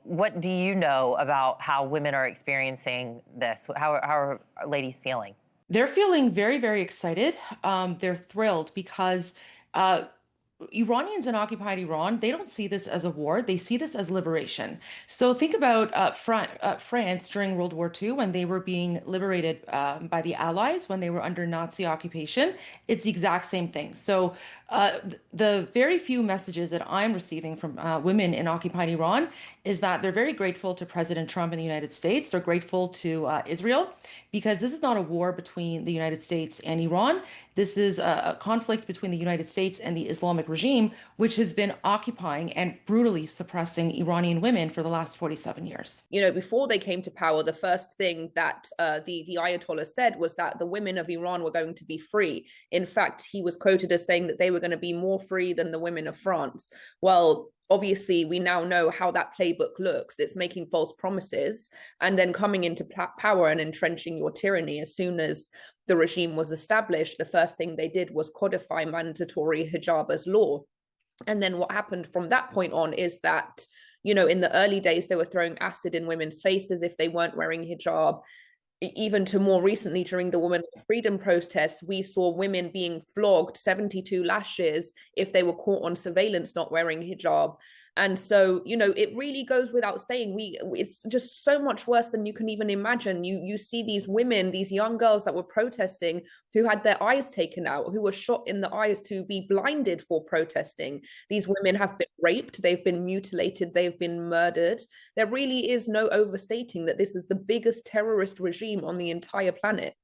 what do you know about how women are experiencing this? How are ladies feeling? They're feeling very, very excited. They're thrilled because uh, Iranians in occupied Iran, they don't see this as a war. They see this as liberation. So think about France during World War II when they were being liberated by the Allies, when they were under Nazi occupation. It's the exact same thing. So the very few messages that I'm receiving from women in occupied Iran is that they're very grateful to President Trump in the United States. They're grateful to Israel because this is not a war between the United States and Iran. This is a conflict between the United States and the Islamic regime, which has been occupying and brutally suppressing Iranian women for the last 47 years. Before they came to power, the first thing that the Ayatollah said was that the women of Iran were going to be free. In fact, he was quoted as saying that they were going to be more free than the women of France. Well, obviously, we now know how that playbook looks. It's making false promises and then coming into power and entrenching your tyranny. As soon as the regime was established, the first thing they did was codify mandatory hijab as law. And then what happened from that point on is that, in the early days, they were throwing acid in women's faces if they weren't wearing hijab. Even to more recently, during the women freedom protests, we saw women being flogged 72 lashes if they were caught on surveillance not wearing hijab. And so, it really goes without saying, it's just so much worse than you can even imagine. You see these women, these young girls that were protesting, who had their eyes taken out, who were shot in the eyes to be blinded for protesting. These women have been raped, they've been mutilated, they've been murdered. There really is no overstating that this is the biggest terrorist regime on the entire planet.